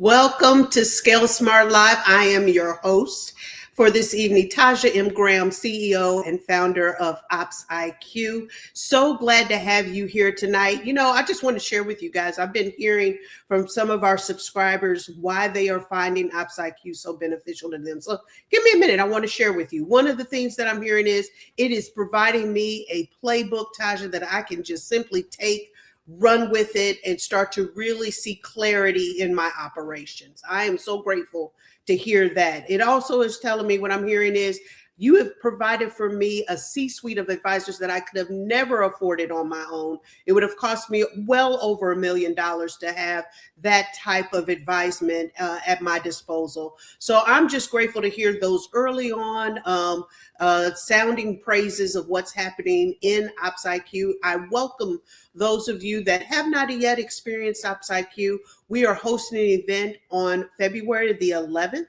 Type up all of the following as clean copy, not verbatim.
Welcome to Scale Smart Live. I am your host for this evening, Taja M. Graham, CEO and founder of Ops IQ. So glad to have you here tonight. I just want to share with you guys, I've been hearing from some of our subscribers why they are finding Ops IQ so beneficial to them. So give me a minute. I want to share with you. One of the things that I'm hearing is it is providing me a playbook, Taja, that I can just simply take, run with it, and start to really see clarity in my operations. I am so grateful to hear that. It also is telling me what I'm hearing is you have provided for me a C-suite of advisors that I could have never afforded on my own. It would have cost me well over $1 million to have that type of advisement at my disposal. So I'm just grateful to hear those early on sounding praises of what's happening in Ops IQ. I welcome those of you that have not yet experienced Ops IQ. We are hosting an event on February the 11th.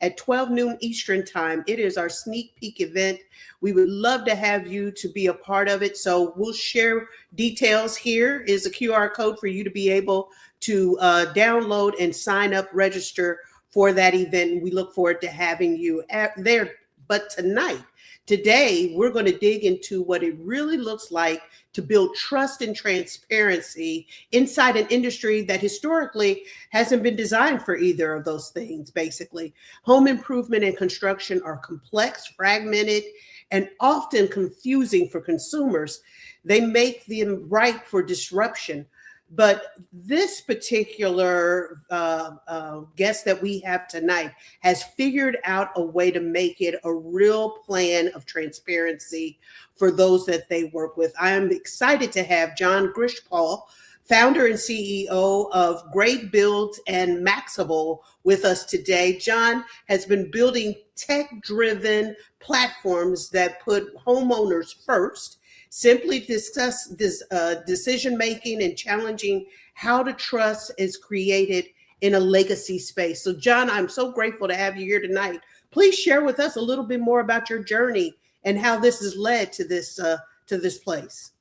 At 12 noon Eastern time. It is our sneak peek event. We would love to have you to be a part of it. So we'll share details. Here is a QR code for you to be able to download and sign up, register for that event. And we look forward to having you there. But today, we're going to dig into what it really looks like to build trust and transparency inside an industry that historically hasn't been designed for either of those things, basically. Home improvement and construction are complex, fragmented, and often confusing for consumers. They make them ripe for disruption. But this particular guest that we have tonight has figured out a way to make it a real plan of transparency for those that they work with. I am excited to have Jon Grishpul, founder and CEO of GreatBuildz and Maxable, with us today. Jon has been building tech-driven platforms that put homeowners first, simply discuss this decision-making and challenging how to trust is created in a legacy space. So Jon, I'm so grateful to have you here tonight. Please share with us a little bit more about your journey and how this has led to this place.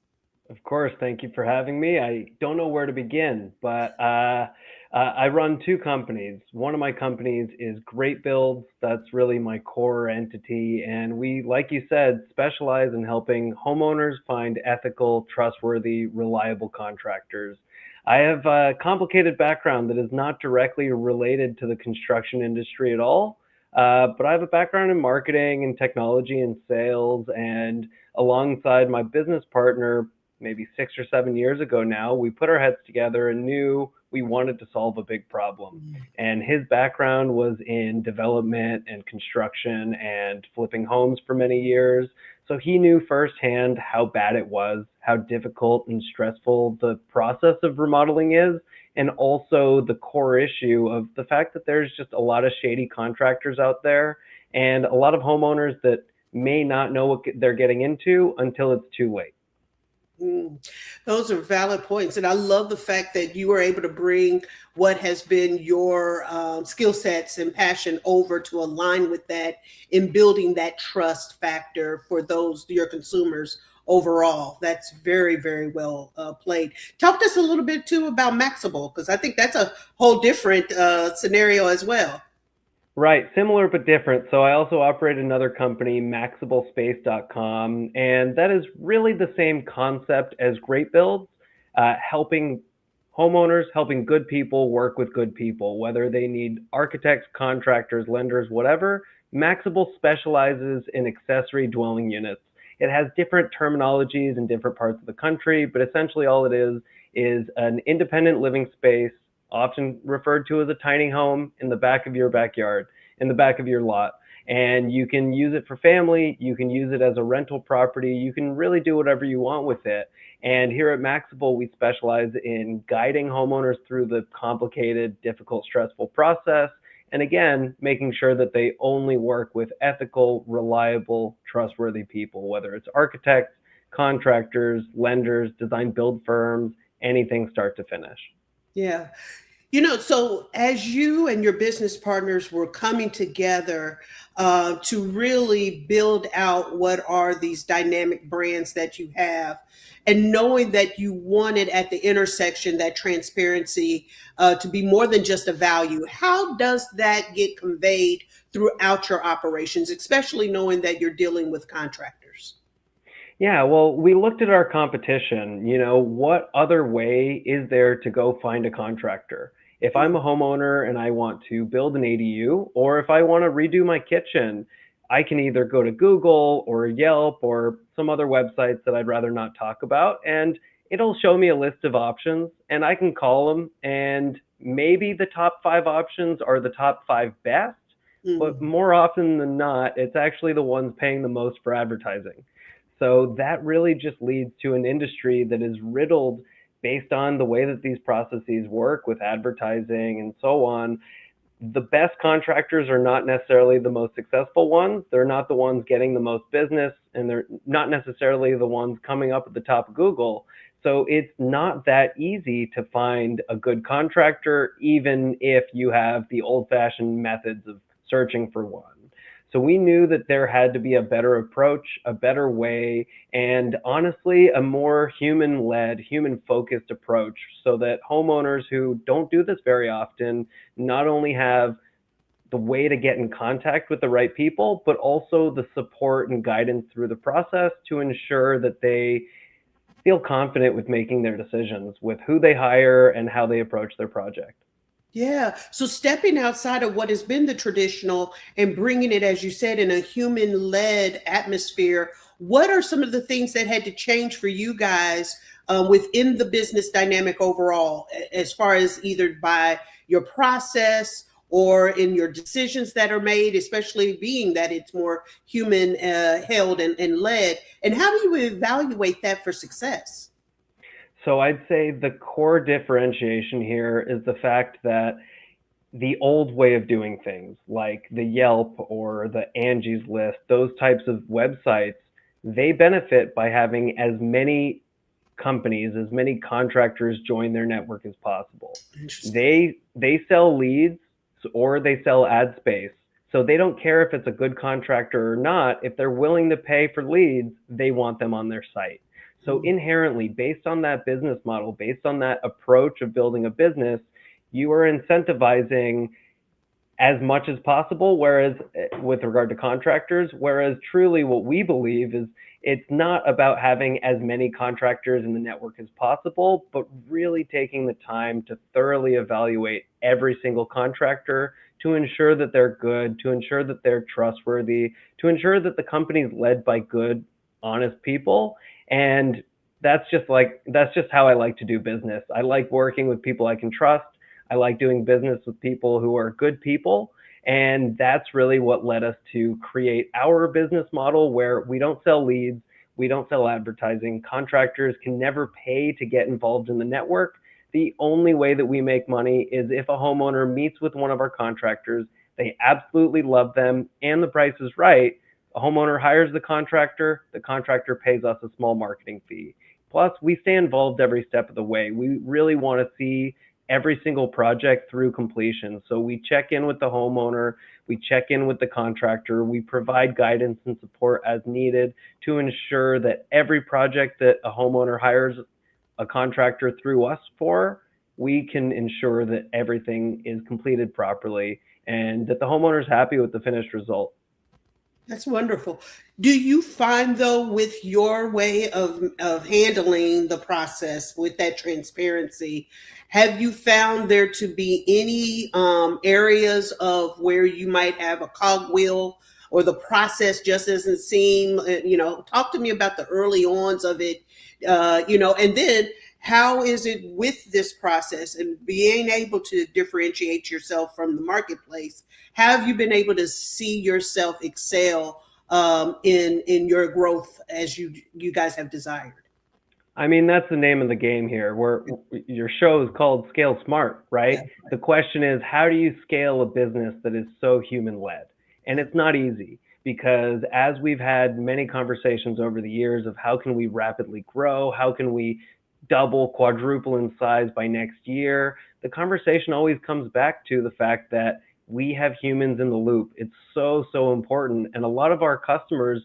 Of course. Thank you for having me. I don't know where to begin, but I run two companies. One of my companies is GreatBuildz. That's really my core entity. And we, like you said, specialize in helping homeowners find ethical, trustworthy, reliable contractors. I have a complicated background that is not directly related to the construction industry at all. But I have a background in marketing and technology and sales. And alongside my business partner, maybe 6 or 7 years ago now, we put our heads together and knew we wanted to solve a big problem. And his background was in development and construction and flipping homes for many years. So he knew firsthand how bad it was, how difficult and stressful the process of remodeling is, and also the core issue of the fact that there's just a lot of shady contractors out there and a lot of homeowners that may not know what they're getting into until it's too late. Those are valid points. And I love the fact that you were able to bring what has been your skill sets and passion over to align with that in building that trust factor for your consumers overall. That's very, very well played. Talk to us a little bit too about Maxable, because I think that's a whole different scenario as well. Right, similar but different. So I also operate another company, MaxableSpace.com, and that is really the same concept as GreatBuildz, helping homeowners, helping good people work with good people, whether they need architects, contractors, lenders, whatever. Maxable specializes in accessory dwelling units. It has different terminologies in different parts of the country, but essentially all it is an independent living space, often referred to as a tiny home, in the back of your backyard, in the back of your lot. And you can use it for family, you can use it as a rental property, you can really do whatever you want with it. And here at Maxable, we specialize in guiding homeowners through the complicated, difficult, stressful process. And again, making sure that they only work with ethical, reliable, trustworthy people, whether it's architects, contractors, lenders, design build firms, anything start to finish. Yeah. So as you and your business partners were coming together to really build out what are these dynamic brands that you have, and knowing that you wanted at the intersection that transparency to be more than just a value, how does that get conveyed throughout your operations, especially knowing that you're dealing with contractors? Yeah, well, we looked at our competition. What other way is there to go find a contractor? If I'm a homeowner and I want to build an ADU, or if I want to redo my kitchen, I can either go to Google or Yelp or some other websites that I'd rather not talk about, and it'll show me a list of options, and I can call them, and maybe the top five options are the top five best, but Mhm. more often than not, it's actually the ones paying the most for advertising. So that really just leads to an industry that is riddled based on the way that these processes work with advertising and so on. The best contractors are not necessarily the most successful ones. They're not the ones getting the most business, and they're not necessarily the ones coming up at the top of Google. So it's not that easy to find a good contractor, even if you have the old fashioned methods of searching for one. So we knew that there had to be a better approach, a better way, and honestly, a more human led, human focused approach so that homeowners who don't do this very often not only have the way to get in contact with the right people, but also the support and guidance through the process to ensure that they feel confident with making their decisions with who they hire and how they approach their project. Yeah. So stepping outside of what has been the traditional and bringing it, as you said, in a human led atmosphere, what are some of the things that had to change for you guys within the business dynamic overall, as far as either by your process or in your decisions that are made, especially being that it's more human held and led? And how do you evaluate that for success? So I'd say the core differentiation here is the fact that the old way of doing things, like the Yelp or the Angie's List, those types of websites, they benefit by having as many companies, as many contractors join their network as possible. Interesting. They sell leads or they sell ad space. So they don't care if it's a good contractor or not. If they're willing to pay for leads, they want them on their site. So inherently, based on that business model, based on that approach of building a business, you are incentivizing as much as possible, whereas with regard to contractors, whereas truly what we believe is it's not about having as many contractors in the network as possible, but really taking the time to thoroughly evaluate every single contractor to ensure that they're good, to ensure that they're trustworthy, to ensure that the company is led by good, honest people. And that's just how I like to do business. I like working with people I can trust. I like doing business with people who are good people. And that's really what led us to create our business model where we don't sell leads, we don't sell advertising. Contractors can never pay to get involved in the network. The only way that we make money is if a homeowner meets with one of our contractors, they absolutely love them, and the price is right. A homeowner hires the contractor pays us a small marketing fee. Plus, we stay involved every step of the way. We really want to see every single project through completion. So we check in with the homeowner, we check in with the contractor, we provide guidance and support as needed to ensure that every project that a homeowner hires a contractor through us for, we can ensure that everything is completed properly and that the homeowner is happy with the finished result. That's wonderful. Do you find though, with your way of handling the process with that transparency, have you found there to be any areas of where you might have a cogwheel or the process just doesn't seem, talk to me about the early ons of it, and then how is it with this process and being able to differentiate yourself from the marketplace? Have you been able to see yourself excel in your growth as you guys have desired? I mean, that's the name of the game here. Where your show is called Scale Smart, Yeah. right? The question is, how do you scale a business that is so human led? And it's not easy because as we've had many conversations over the years of how can we rapidly grow, how can we double, quadruple in size by next year, the conversation always comes back to the fact that we have humans in the loop. It's so, so important. And a lot of our customers,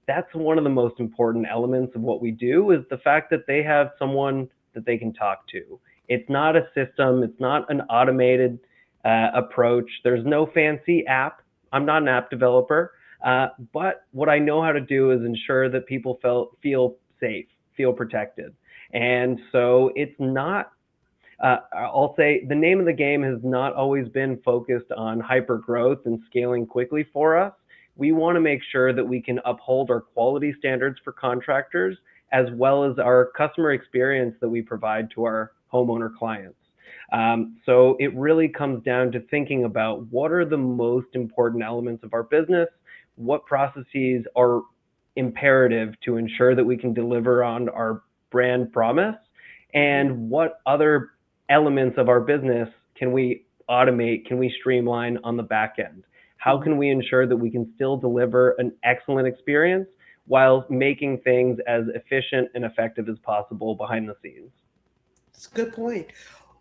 that's one of the most important elements of what we do, is the fact that they have someone that they can talk to. It's not a system. It's not an automated approach. There's no fancy app. I'm not an app developer. But what I know how to do is ensure that people feel safe, feel protected. And so it's not, I'll say the name of the game has not always been focused on hyper growth and scaling quickly for us. We want to make sure that we can uphold our quality standards for contractors, as well as our customer experience that we provide to our homeowner clients. So it really comes down to thinking about what are the most important elements of our business, what processes are imperative to ensure that we can deliver on our brand promise, and what other elements of our business can we automate, can we streamline on the back end? How can we ensure that we can still deliver an excellent experience while making things as efficient and effective as possible behind the scenes? That's a good point.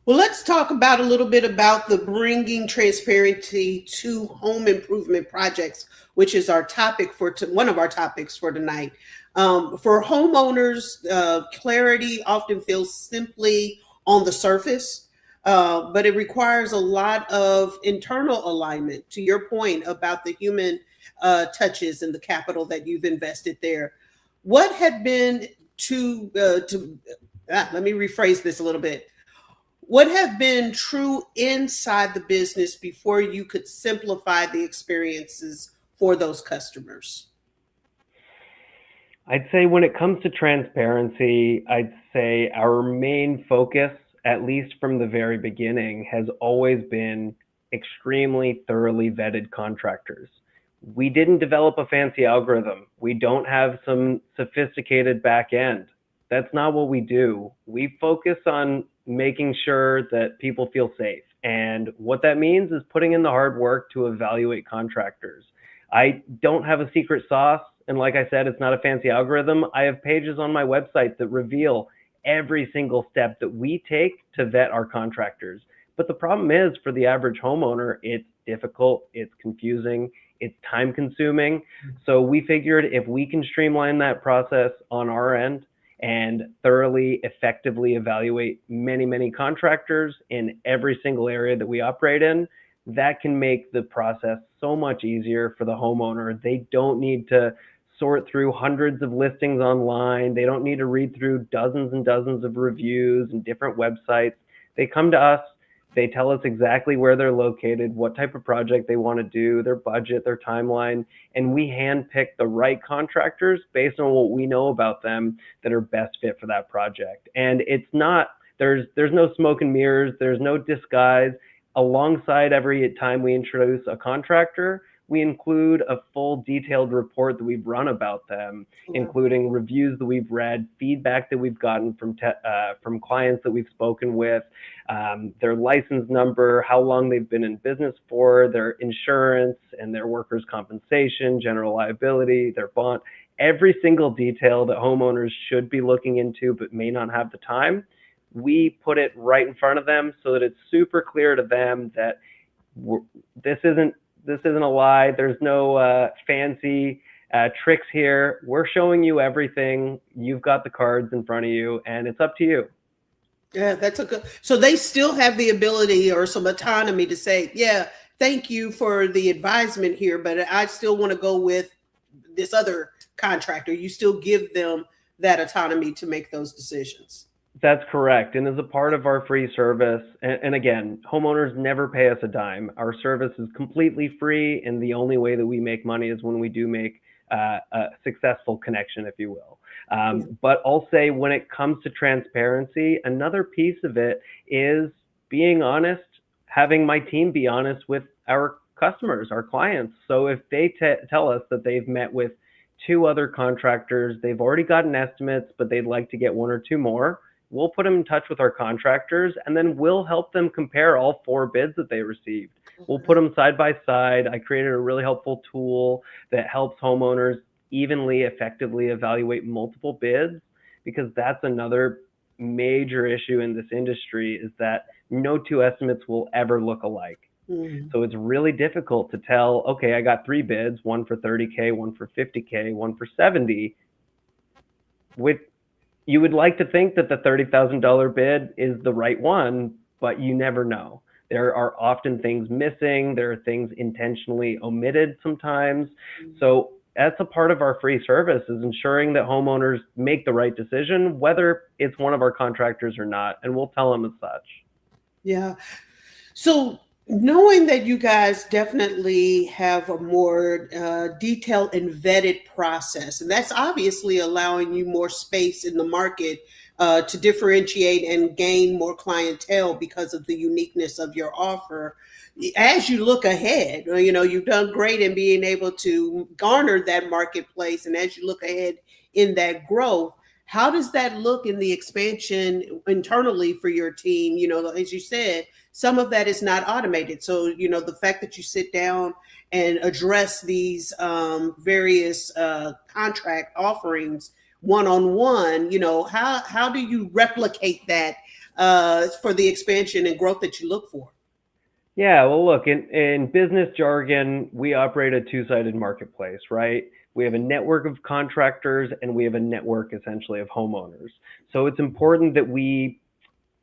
Well, let's talk about a little bit about the bringing transparency to home improvement projects, which is our topic for one of our topics for tonight. For homeowners, clarity often feels simply on the surface, but it requires a lot of internal alignment. To your point about the human touches and the capital that you've invested there, what had been let me rephrase this a little bit. What have been true inside the business before you could simplify the experiences for those customers? I'd say when it comes to transparency, I'd say our main focus, at least from the very beginning, has always been extremely thoroughly vetted contractors. We didn't develop a fancy algorithm. We don't have some sophisticated back end. That's not what we do. We focus on making sure that people feel safe. And what that means is putting in the hard work to evaluate contractors. I don't have a secret sauce. And like I said, it's not a fancy algorithm. I have pages on my website that reveal every single step that we take to vet our contractors. But the problem is, for the average homeowner, it's difficult, it's confusing, it's time consuming. So we figured if we can streamline that process on our end and thoroughly, effectively evaluate many, many contractors in every single area that we operate in, that can make the process so much easier for the homeowner. They don't need to sort through hundreds of listings online. They don't need to read through dozens and dozens of reviews and different websites. They come to us, they tell us exactly where they're located, what type of project they want to do, their budget, their timeline, and we handpick the right contractors based on what we know about them that are best fit for that project. And it's not, there's no smoke and mirrors, there's no disguise. Alongside every time we introduce a contractor, we include a full detailed report that we've run about them, including reviews that we've read, feedback that we've gotten from clients that we've spoken with, their license number, how long they've been in business for, their insurance and their workers' compensation, general liability, their bond, every single detail that homeowners should be looking into but may not have the time. We put it right in front of them so that it's super clear to them that this isn't a lie. There's no fancy tricks here. We're showing you everything. You've got the cards in front of you, and it's up to you. Yeah, that's a good. So they still have the ability or some autonomy to say, yeah, thank you for the advisement here, but I still want to go with this other contractor. You still give them that autonomy to make those decisions. That's correct. And as a part of our free service, and again, homeowners never pay us a dime. Our service is completely free, and the only way that we make money is when we do make a successful connection, if you will. But I'll say when it comes to transparency, another piece of it is being honest, having my team be honest with our customers, our clients. So if they tell us that they've met with 2 other contractors, they've already gotten estimates, but they'd like to get 1 or 2 more, we'll put them in touch with our contractors, and then we'll help them compare all 4 bids that they received. We'll put them side by side. I created a really helpful tool that helps homeowners evenly, effectively evaluate multiple bids, because that's another major issue in this industry, is that No two estimates will ever look alike. Mm. So it's really difficult to tell, okay, I got 3 bids, one for 30K, one for 50K, one for 70. With You would like to think that the $30,000 bid is the right one, but you never know. There are often things missing. There are things intentionally omitted sometimes. So that's a part of our free service, is ensuring that homeowners make the right decision, whether it's one of our contractors or not, and we'll tell them as such. Yeah. So, knowing that you guys definitely have a more detailed and vetted process, and that's obviously allowing you more space in the market to differentiate and gain more clientele because of the uniqueness of your offer. As you look ahead, you've done great in being able to garner that marketplace, and as you look ahead in that growth, how does that look in the expansion internally for your team? As you said, some of that is not automated. So, the fact that you sit down and address these various contract offerings one on one, how do you replicate that for the expansion and growth that you look for? Yeah, well, look, in business jargon, we operate a two-sided marketplace, right? We have a network of contractors and we have a network essentially of homeowners. So it's important that we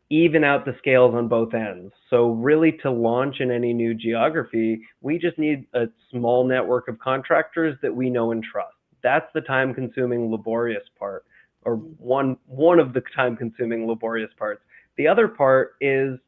even out the scales on both ends. So really, to launch in any new geography, we just need a small network of contractors that we know and trust. That's the time consuming, laborious part, or one of the time consuming, laborious parts. The other part is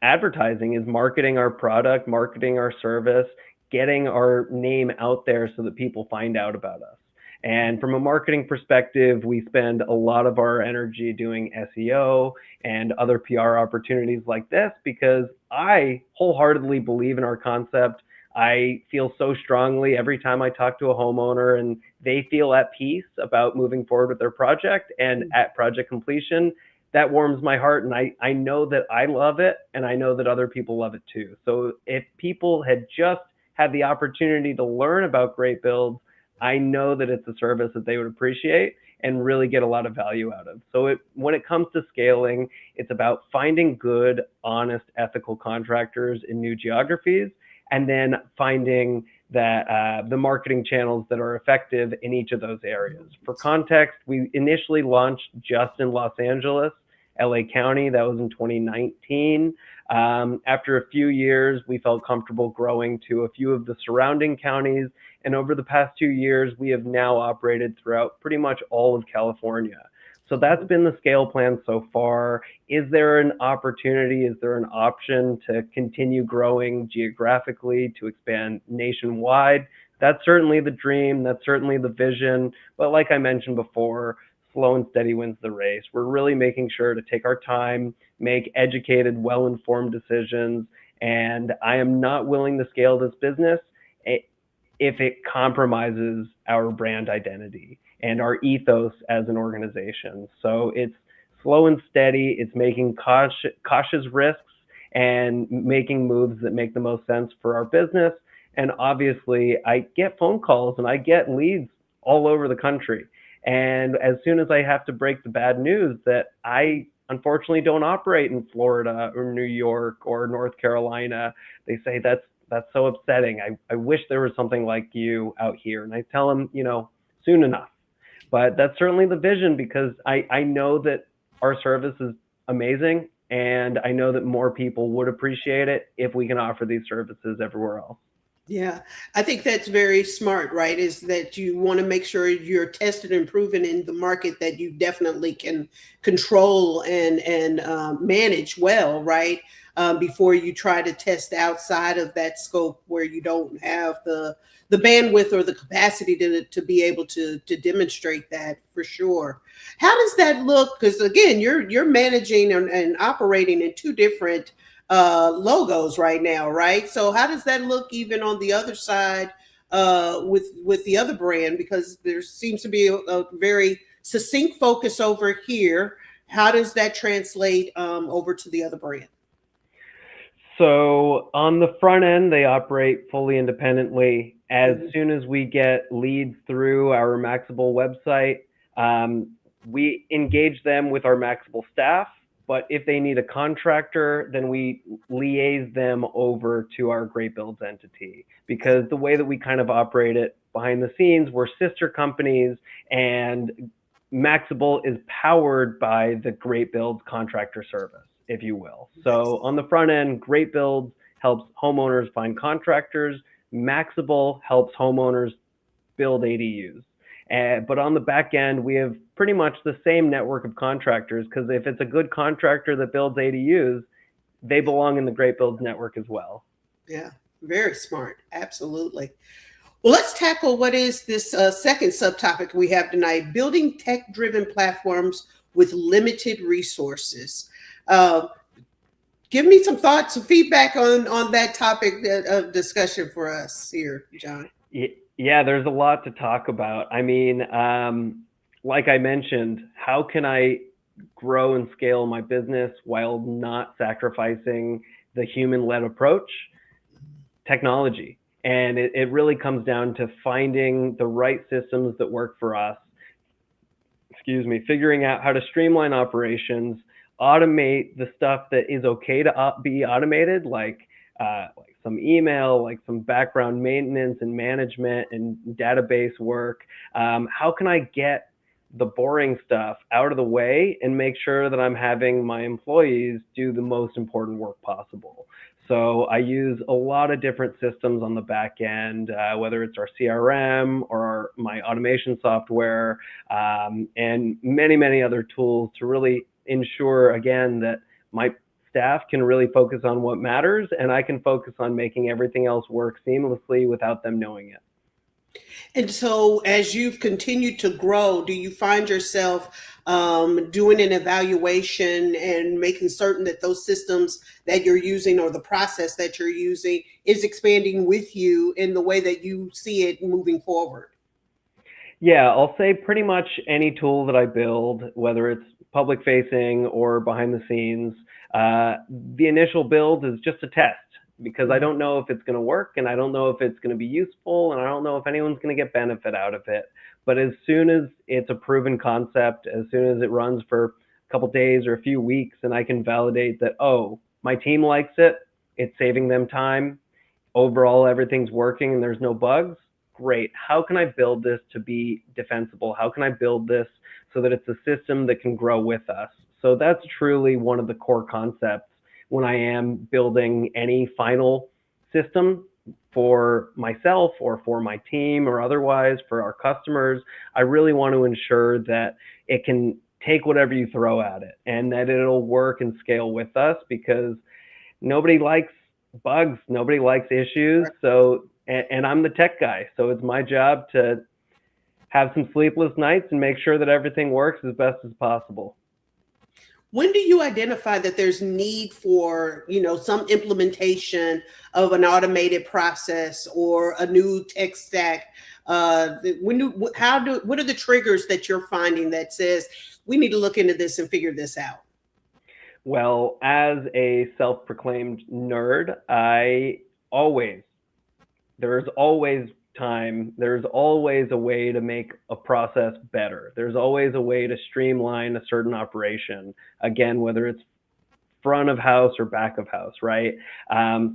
advertising, is marketing our product, marketing our service, getting our name out there so that people find out about us. And from a marketing perspective, we spend a lot of our energy doing SEO and other PR opportunities like this, because I wholeheartedly believe in our concept. I feel so strongly every time I talk to a homeowner and they feel at peace about moving forward with their project and at project completion. That warms my heart, and I know that I love it, and I know that other people love it too. So if people had just had the opportunity to learn about GreatBuildz, I know that it's a service that they would appreciate and really get a lot of value out of. So when it comes to scaling, it's about finding good, honest, ethical contractors in new geographies, and then finding that the marketing channels that are effective in each of those areas. For context, we initially launched just in Los Angeles, LA County. That was in 2019. After a few years, we felt comfortable growing to a few of the surrounding counties. And over the past 2 years, we have now operated throughout pretty much all of California. So that's been the scale plan so far. Is there an opportunity? Is there an option to continue growing geographically, to expand nationwide? That's certainly the dream. That's certainly the vision. But like I mentioned before, slow and steady wins the race. We're really making sure to take our time, make educated, well-informed decisions. And I am not willing to scale this business if it compromises our brand identity and our ethos as an organization. So it's slow and steady. It's making cautious risks and making moves that make the most sense for our business. And obviously, I get phone calls and I get leads all over the country. And as soon as I have to break the bad news that I unfortunately don't operate in Florida or New York or North Carolina, they say that's so upsetting. I wish there was something like you out here. And I tell them, soon enough. But that's certainly the vision, because I know that our service is amazing, and I know that more people would appreciate it if we can offer these services everywhere else. Yeah, I think that's very smart, right? Is that you want to make sure you're tested and proven in the market that you definitely can control and manage well, right? Before you try to test outside of that scope where you don't have the bandwidth or the capacity to be able to demonstrate that, for sure. How does that look? Because again, you're managing and operating in two different logos right now, right? So how does that look even on the other side with the other brand? Because there seems to be a very succinct focus over here. How does that translate over to the other brand? So on the front end, they operate fully independently. As soon as we get leads through our Maxable website, we engage them with our Maxable staff. But if they need a contractor, then we liaise them over to our GreatBuildz entity, because the way that we kind of operate it behind the scenes, we're sister companies, and Maxable is powered by the GreatBuildz contractor service, if you will. So on the front end, GreatBuildz helps homeowners find contractors. Maxable helps homeowners build ADUs. But on the back end, we have pretty much the same network of contractors, because if it's a good contractor that builds ADUs, they belong in the GreatBuildz network as well. Yeah, very smart. Absolutely. Well, let's tackle what is this second subtopic we have tonight: building tech-driven platforms with limited resources. Give me some thoughts and feedback on that topic of discussion for us here, Jon. Yeah, there's a lot to talk about. I mean, like I mentioned, how can I grow and scale my business while not sacrificing the human-led approach? Technology. And it really comes down to finding the right systems that work for us. Figuring out how to streamline operations, automate the stuff that is okay to be automated, like some email, like some background maintenance and management and database work. How can I get the boring stuff out of the way and make sure that I'm having my employees do the most important work possible? So I use a lot of different systems on the back end, whether it's our CRM or my automation software, and many, many other tools to really ensure, again, that my staff can really focus on what matters, and I can focus on making everything else work seamlessly without them knowing it. And so as you've continued to grow, do you find yourself doing an evaluation and making certain that those systems that you're using or the process that you're using is expanding with you in the way that you see it moving forward? Yeah, I'll say pretty much any tool that I build, whether it's public facing or behind the scenes, the initial build is just a test, because I don't know if it's going to work, and I don't know if it's going to be useful, and I don't know if anyone's going to get benefit out of it. But as soon as it's a proven concept, as soon as it runs for a couple days or a few weeks, and I can validate that, oh, my team likes it, it's saving them time, overall everything's working and there's no bugs, great. How can I build this to be defensible? How can I build this so that it's a system that can grow with us? So that's truly one of the core concepts when I am building any final system for myself or for my team or otherwise for our customers. I really want to ensure that it can take whatever you throw at it and that it'll work and scale with us, because nobody likes bugs, nobody likes issues. So, and I'm the tech guy, so it's my job to have some sleepless nights and make sure that everything works as best as possible. When do you identify that there's need for, some implementation of an automated process or a new tech stack? What are the triggers that you're finding that says we need to look into this and figure this out? Well, as a self-proclaimed nerd, there's always time, there's always a way to make a process better. There's always a way to streamline a certain operation. Again, whether it's front of house or back of house, right?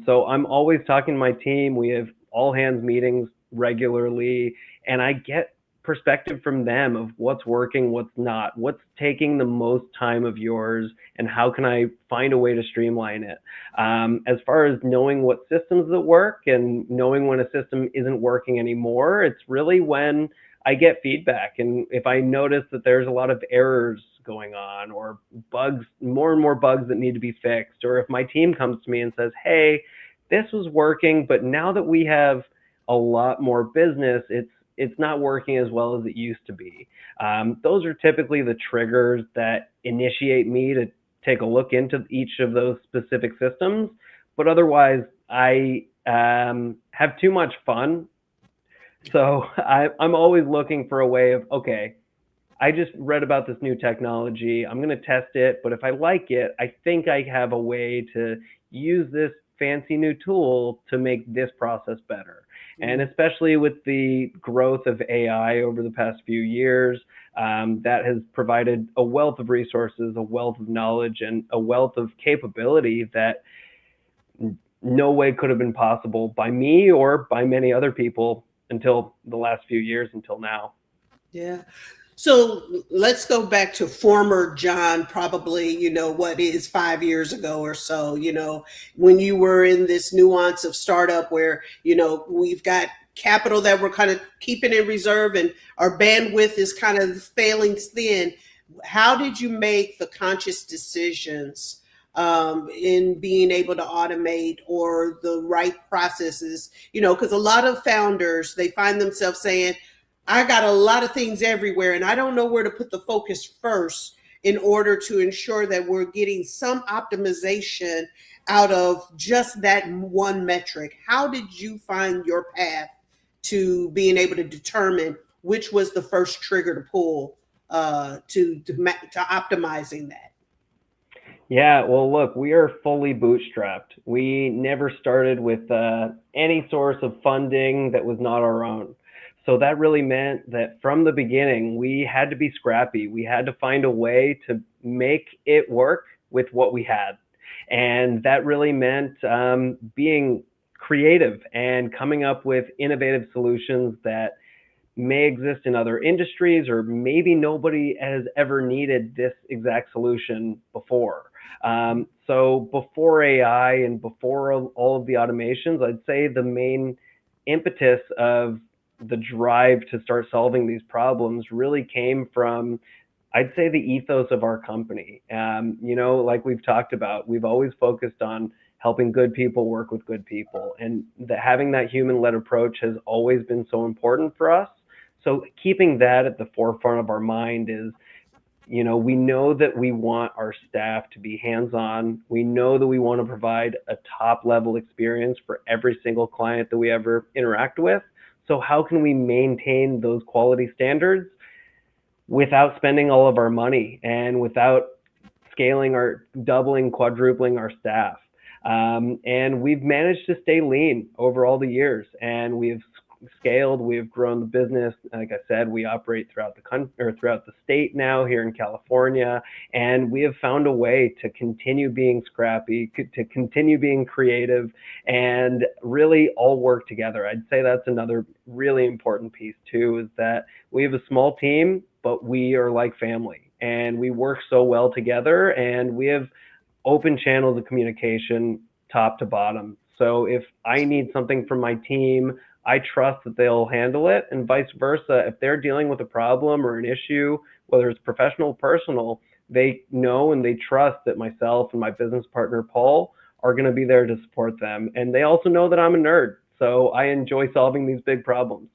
So I'm always talking to my team. We have all hands meetings regularly, and I get perspective from them of what's working, what's not, what's taking the most time of yours, and how can I find a way to streamline it. As far as knowing what systems that work and knowing when a system isn't working anymore, it's really when I get feedback. And if I notice that there's a lot of errors going on or bugs, more and more bugs that need to be fixed, or if my team comes to me and says, hey, this was working, but now that we have a lot more business, it's not working as well as it used to be. Those are typically the triggers that initiate me to take a look into each of those specific systems. But otherwise, I have too much fun. So I'm always looking for a way of, okay, I just read about this new technology. I'm going to test it. But if I like it, I think I have a way to use this fancy new tool to make this process better. And especially with the growth of AI over the past few years, that has provided a wealth of resources, a wealth of knowledge, and a wealth of capability that no way could have been possible by me or by many other people until the last few years, until now. Yeah. So let's go back to former John, probably, what is 5 years ago or so, when you were in this nuance of startup where, we've got capital that we're kind of keeping in reserve and our bandwidth is kind of failing thin. How did you make the conscious decisions in being able to automate or the right processes? Because a lot of founders, they find themselves saying, I got a lot of things everywhere and I don't know where to put the focus first in order to ensure that we're getting some optimization out of just that one metric. How did you find your path to being able to determine which was the first trigger to pull to optimizing that? Yeah, well, look, we are fully bootstrapped. We never started with any source of funding that was not our own. So that really meant that from the beginning, we had to be scrappy. We had to find a way to make it work with what we had. And that really meant being creative and coming up with innovative solutions that may exist in other industries, or maybe nobody has ever needed this exact solution before. So before AI and before all of the automations, I'd say the main impetus of the drive to start solving these problems really came from, I'd say, the ethos of our company. Like we've talked about, we've always focused on helping good people work with good people, and having that human-led approach has always been so important for us. So keeping that at the forefront of our mind is, we know that we want our staff to be hands-on. We know that we want to provide a top-level experience for every single client that we ever interact with. So how can we maintain those quality standards without spending all of our money and without scaling or doubling, quadrupling our staff? And we've managed to stay lean over all the years, and we've scaled, we've grown the business. Like I said, we operate throughout the country, or throughout the state now here in California, and we have found a way to continue being scrappy, to continue being creative, and really all work together. I'd say that's another really important piece too, is that we have a small team, but we are like family, and we work so well together, and we have open channels of communication top to bottom. So if I need something from my team, I trust that they'll handle it, and vice versa. If they're dealing with a problem or an issue, whether it's professional or personal, they know and they trust that myself and my business partner, Paul, are going to be there to support them. And they also know that I'm a nerd, so I enjoy solving these big problems.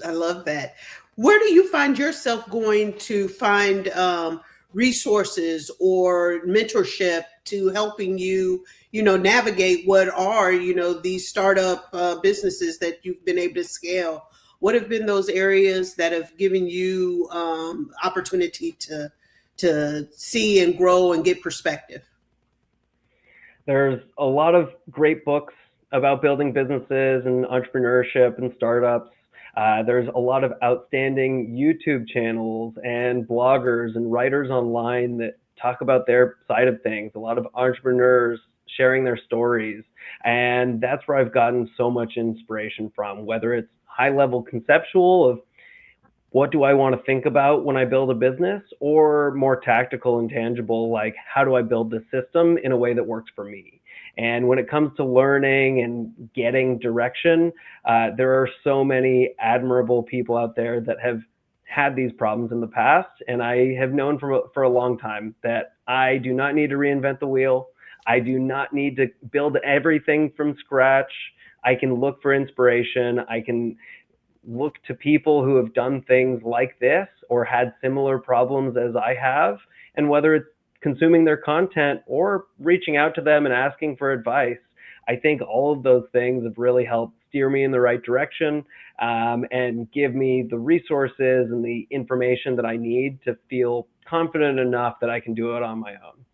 I love that. Where do you find yourself going to find resources or mentorship to helping you, navigate what are, these startup businesses that you've been able to scale? What have been those areas that have given you opportunity to see and grow and get perspective? There's a lot of great books about building businesses and entrepreneurship and startups. There's a lot of outstanding YouTube channels and bloggers and writers online that talk about their side of things. A lot of entrepreneurs sharing their stories. And that's where I've gotten so much inspiration from, whether it's high level conceptual of what do I want to think about when I build a business, or more tactical and tangible, like how do I build this system in a way that works for me? And when it comes to learning and getting direction, there are so many admirable people out there that have had these problems in the past. And I have known for a long time that I do not need to reinvent the wheel. I do not need to build everything from scratch. I can look for inspiration. I can look to people who have done things like this or had similar problems as I have. And whether it's consuming their content or reaching out to them and asking for advice, I think all of those things have really helped steer me in the right direction, and give me the resources and the information that I need to feel confident enough that I can do it on my own.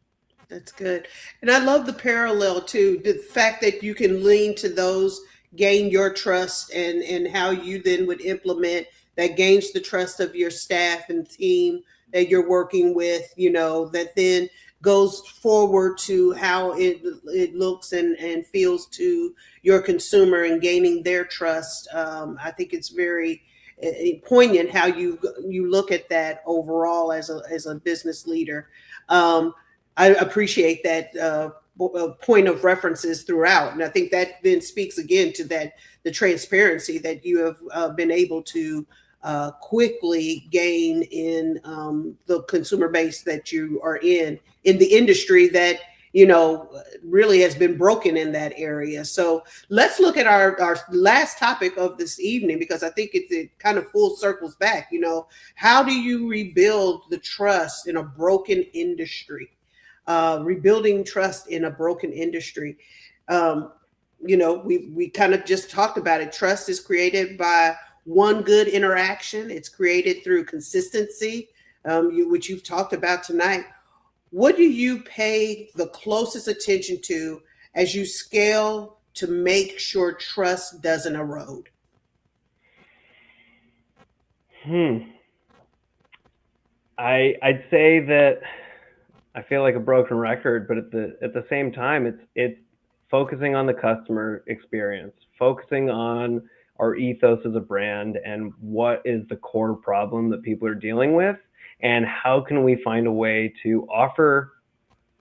That's good. And I love the parallel too, the fact that you can lean to those, gain your trust, and how you then would implement that gains the trust of your staff and team that you're working with, that then goes forward to how it looks and feels to your consumer and gaining their trust. I think it's very poignant how you look at that overall as a business leader. I appreciate that point of references throughout, and I think that then speaks again to the transparency that you have been able to quickly gain in the consumer base that you are in the industry that really has been broken in that area. So let's look at our last topic of this evening, because I think it kind of full circles back. How do you rebuild the trust in a broken industry? Rebuilding trust in a broken industry. We kind of just talked about it. Trust is created by one good interaction. It's created through consistency, which you've talked about tonight. What do you pay the closest attention to as you scale to make sure trust doesn't erode? I'd say that I feel like a broken record, but at the same time, it's focusing on the customer experience, focusing on our ethos as a brand and what is the core problem that people are dealing with, and how can we find a way to offer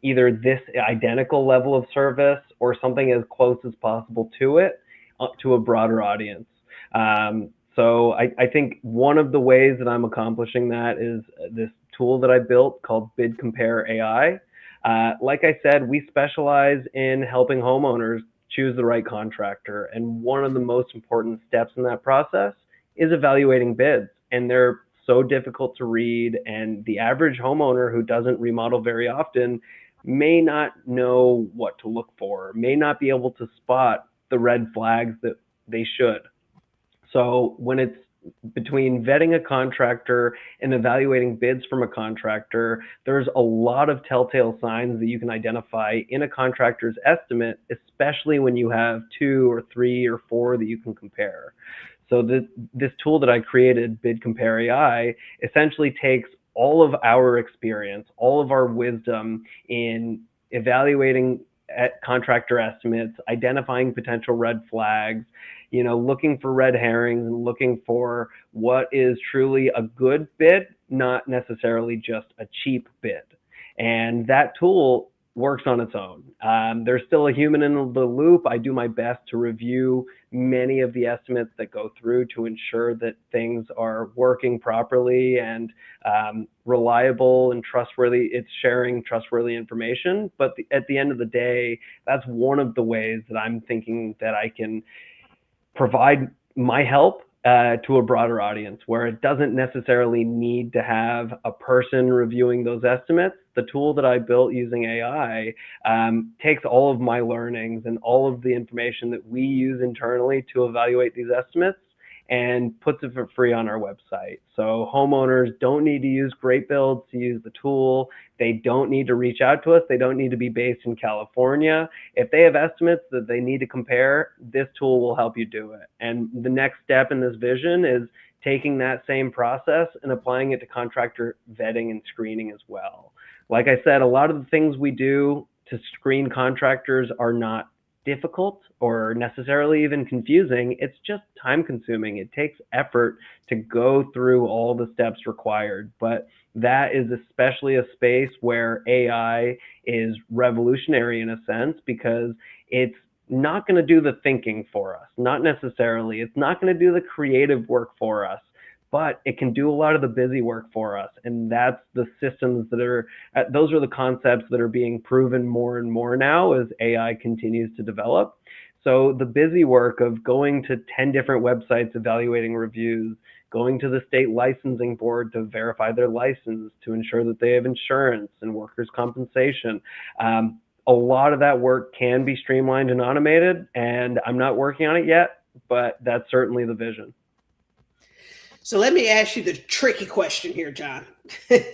either this identical level of service or something as close as possible to it to a broader audience. So I think one of the ways that I'm accomplishing that is this tool that I built called Bid Compare AI. Like I said, we specialize in helping homeowners choose the right contractor. And one of the most important steps in that process is evaluating bids. And they're so difficult to read. And the average homeowner who doesn't remodel very often may not know what to look for, may not be able to spot the red flags that they should. So when it's between vetting a contractor and evaluating bids from a contractor, there's a lot of telltale signs that you can identify in a contractor's estimate, especially when you have 2 or 3 or 4 that you can compare. So this tool that I created, Bid Compare AI, essentially takes all of our experience, all of our wisdom in evaluating contractor estimates, identifying potential red flags, looking for red herrings and looking for what is truly a good bid, not necessarily just a cheap bid. And that tool works on its own. There's still a human in the loop. I do my best to review many of the estimates that go through to ensure that things are working properly and reliable and trustworthy. It's sharing trustworthy information. But at the end of the day, that's one of the ways that I'm thinking that I can provide my help to a broader audience, where it doesn't necessarily need to have a person reviewing those estimates. The tool that I built using AI takes all of my learnings and all of the information that we use internally to evaluate these estimates and puts it for free on our website. So homeowners don't need to use GreatBuildz to use the tool. They don't need to reach out to us. They don't need to be based in California. If they have estimates that they need to compare, this tool will help you do it. And the next step in this vision is taking that same process and applying it to contractor vetting and screening as well. Like I said, a lot of the things we do to screen contractors are not difficult or necessarily even confusing. It's just time consuming. It takes effort to go through all the steps required. But that is especially a space where AI is revolutionary in a sense, because it's not going to do the thinking for us, not necessarily. It's not going to do the creative work for us, but it can do a lot of the busy work for us. And that's the systems that are, those are the concepts that are being proven more and more now as AI continues to develop. So the busy work of going to 10 different websites, evaluating reviews, going to the state licensing board to verify their license, to ensure that they have insurance and workers' compensation. A lot of that work can be streamlined and automated, and I'm not working on it yet, but that's certainly the vision. So let me ask you the tricky question here, Jon.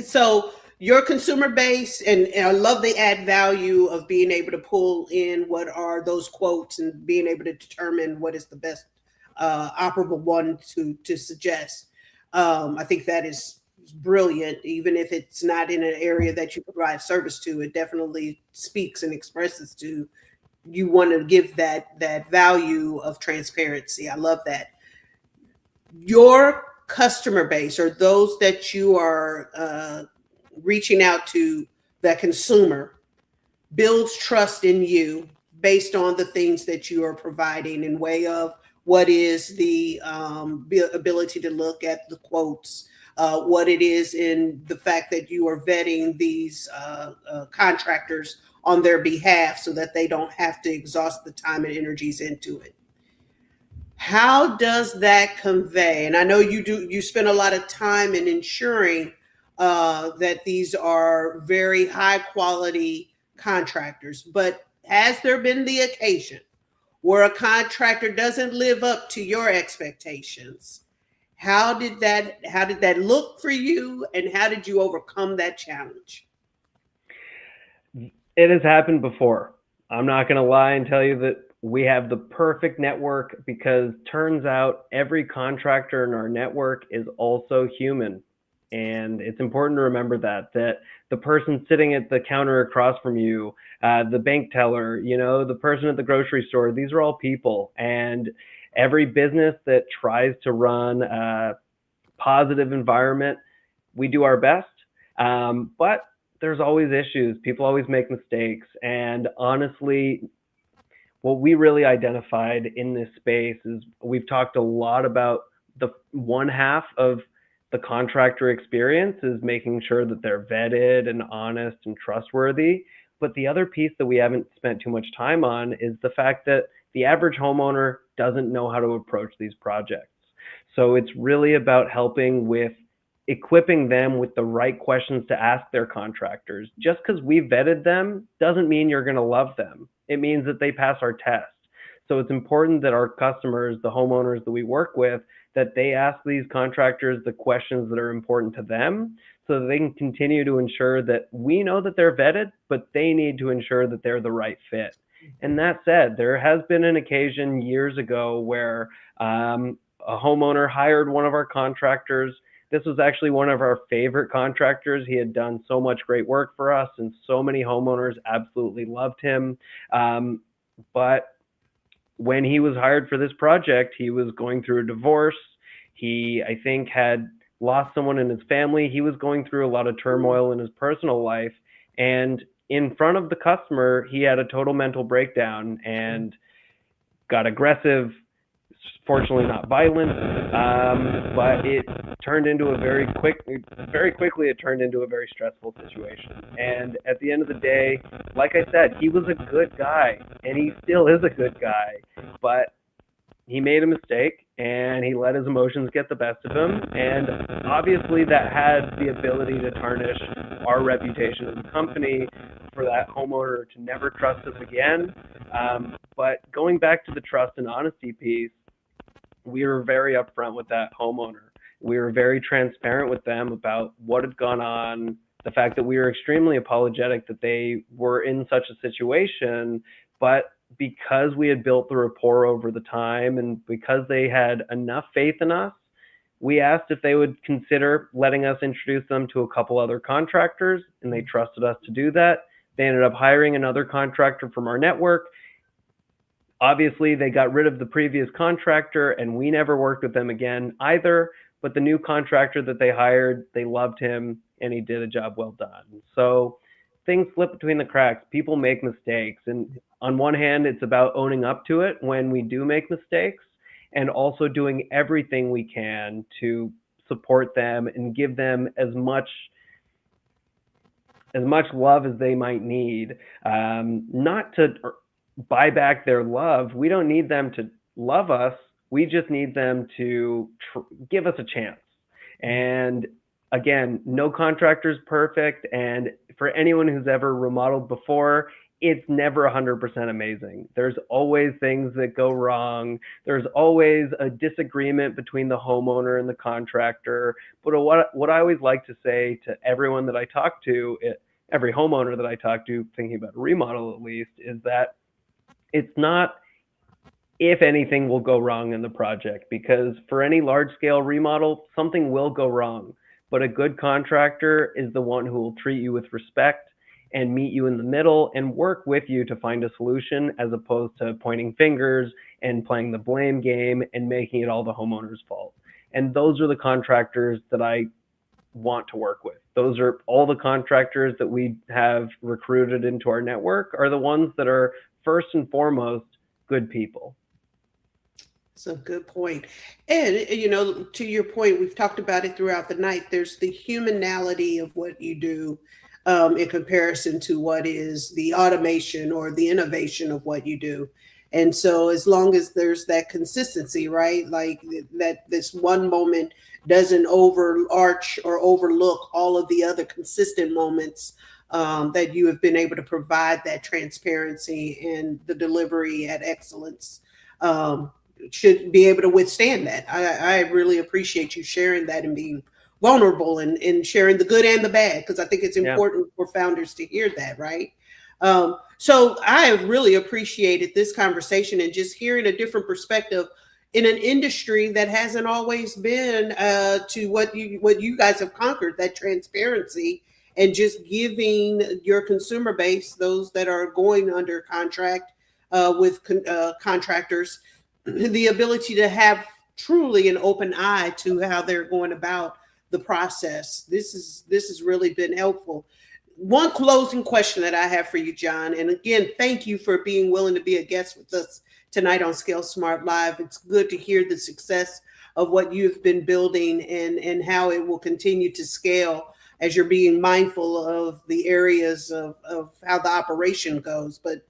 So your consumer base, and I love the add value of being able to pull in what are those quotes and being able to determine what is the best operable one to suggest. I think that is brilliant. Even if it's not in an area that you provide service to, it definitely speaks and expresses to you want to give that value of transparency. I love that. Your customer base, or those that you are reaching out to, that consumer, builds trust in you based on the things that you are providing in way of what is the ability to look at the quotes, what it is in the fact that you are vetting these contractors on their behalf so that they don't have to exhaust the time and energies into it. How does that convey? And I know you spend a lot of time in ensuring that these are very high quality contractors, but has there been the occasion where a contractor doesn't live up to your expectations? How did that look for you, and how did you overcome that challenge? It has happened before. I'm not going to lie and tell you that we have the perfect network, because turns out every contractor in our network is also human. And it's important to remember that the person sitting at the counter across from you, the bank teller, the person at the grocery store, these are all people. And every business that tries to run a positive environment, we do our best. But there's always issues. People always make mistakes. And honestly, what we really identified in this space is we've talked a lot about the one half of the contractor experience is making sure that they're vetted and honest and trustworthy. But the other piece that we haven't spent too much time on is the fact that the average homeowner doesn't know how to approach these projects. So it's really about helping with equipping them with the right questions to ask their contractors. Just because we vetted them doesn't mean you're going to love them. It means that they pass our test. So it's important that our customers, the homeowners that we work with, that they ask these contractors the questions that are important to them, so that they can continue to ensure that we know that they're vetted, but they need to ensure that they're the right fit. And that said, there has been an occasion years ago where a homeowner hired one of our contractors. This was actually one of our favorite contractors. He had done so much great work for us, and so many homeowners absolutely loved him. But when he was hired for this project, he was going through a divorce. He, I think, had lost someone in his family. He was going through a lot of turmoil in his personal life. And in front of the customer, he had a total mental breakdown and got aggressive. Fortunately not violent, but it turned into very quickly it turned into a very stressful situation. And at the end of the day, like I said, he was a good guy, and he still is a good guy, but he made a mistake and he let his emotions get the best of him. And obviously that had the ability to tarnish our reputation as a company, for that homeowner to never trust us again. But going back to the trust and honesty piece, we were very upfront with that homeowner. We were very transparent with them about what had gone on, the fact that we were extremely apologetic that they were in such a situation, but because we had built the rapport over the time and because they had enough faith in us, we asked if they would consider letting us introduce them to a couple other contractors, and they trusted us to do that. They ended up hiring another contractor from our network. Obviously, they got rid of the previous contractor, and we never worked with them again either. But the new contractor that they hired, they loved him, and he did a job well done. So things slip between the cracks. People make mistakes. And on one hand, it's about owning up to it when we do make mistakes, and also doing everything we can to support them and give them as much love as they might need. Not to buy back their love. We don't need them to love us. We just need them to give us a chance. And again, no contractor is perfect. And for anyone who's ever remodeled before, it's never 100% amazing. There's always things that go wrong. There's always a disagreement between the homeowner and the contractor. But what I always like to say to everyone that I talk to, every homeowner that I talk to, thinking about a remodel at least, is that it's not if anything will go wrong in the project, because for any large scale remodel, something will go wrong. But a good contractor is the one who will treat you with respect and meet you in the middle and work with you to find a solution, as opposed to pointing fingers and playing the blame game and making it all the homeowner's fault. And those are the contractors that I want to work with. Those are all the contractors that we have recruited into our network, are the ones that are first and foremost good people. That's a good point. And, to your point, we've talked about it throughout the night. There's the humanality of what you do in comparison to what is the automation or the innovation of what you do. And so as long as there's that consistency, right? Like that this one moment doesn't overarch or overlook all of the other consistent moments that you have been able to provide that transparency and the delivery at excellence. Should be able to withstand that. I really appreciate you sharing that and being vulnerable and sharing the good and the bad, because I think it's important for founders to hear that, right? So I have really appreciated this conversation and just hearing a different perspective in an industry that hasn't always been to what you guys have conquered, that transparency and just giving your consumer base, those that are going under contract with contractors, the ability to have truly an open eye to how they're going about the process. This has really been helpful. One closing question that I have for you, Jon, and again, thank you for being willing to be a guest with us tonight on Scale Smart Live. It's good to hear the success of what you've been building and how it will continue to scale as you're being mindful of the areas of how the operation goes. But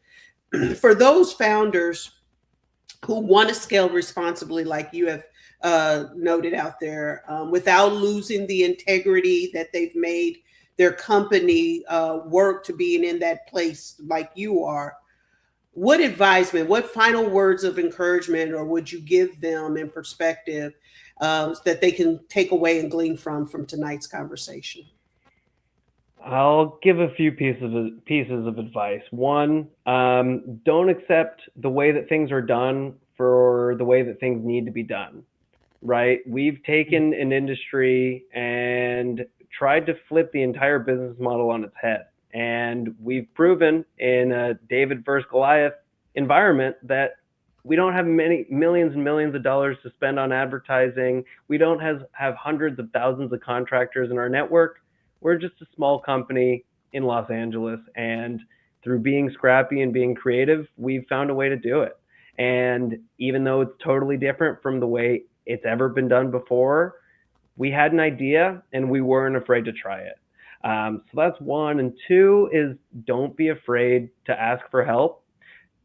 for those founders who want to scale responsibly, like you have noted out there, without losing the integrity that they've made their company work to being in that place like you are, what advisement, what final words of encouragement, or would you give them in perspective that they can take away and glean from tonight's conversation? I'll give a few pieces of advice. One, don't accept the way that things are done for the way that things need to be done, right? We've taken an industry and tried to flip the entire business model on its head. And we've proven in a David versus Goliath environment that we don't have many millions and millions of dollars to spend on advertising. We don't have hundreds of thousands of contractors in our network. We're just a small company in Los Angeles, and through being scrappy and being creative, we've found a way to do it. And even though it's totally different from the way it's ever been done before, we had an idea and we weren't afraid to try it. So that's one. And two is, don't be afraid to ask for help.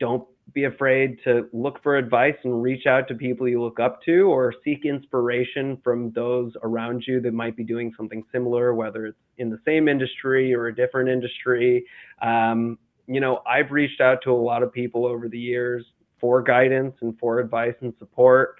Don't be afraid to look for advice and reach out to people you look up to, or seek inspiration from those around you that might be doing something similar, whether it's in the same industry or a different industry. I've reached out to a lot of people over the years for guidance and for advice and support.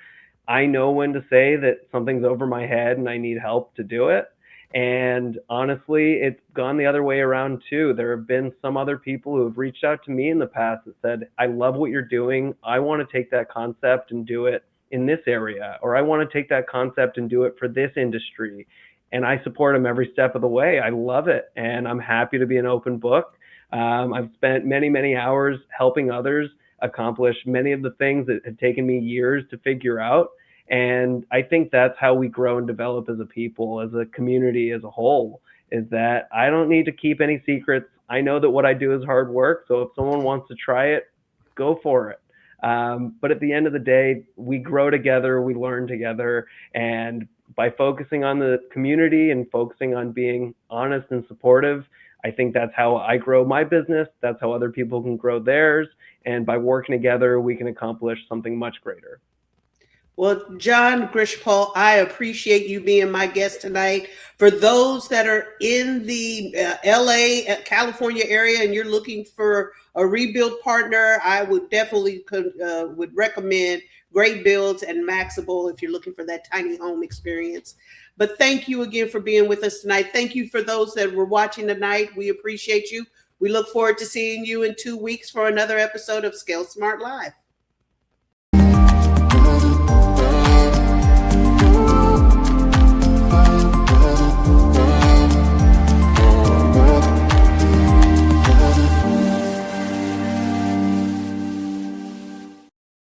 I know when to say that something's over my head and I need help to do it. And honestly, it's gone the other way around too. There have been some other people who have reached out to me in the past that said, I love what you're doing. I want to take that concept and do it in this area, or I want to take that concept and do it for this industry. And I support them every step of the way. I love it. And I'm happy to be an open book. I've spent many, many hours helping others accomplish many of the things that had taken me years to figure out. And I think that's how we grow and develop as a people, as a community, as a whole, is that I don't need to keep any secrets. I know that what I do is hard work. So if someone wants to try it, go for it. But at the end of the day, we grow together, we learn together. And by focusing on the community and focusing on being honest and supportive, I think that's how I grow my business. That's how other people can grow theirs. And by working together, we can accomplish something much greater. Well, Jon Grishpul, I appreciate you being my guest tonight. For those that are in the LA, California area, and you're looking for a rebuild partner, I would definitely would recommend GreatBuildz and Maxable if you're looking for that tiny home experience. But thank you again for being with us tonight. Thank you for those that were watching tonight. We appreciate you. We look forward to seeing you in 2 weeks for another episode of Scale Smart Live.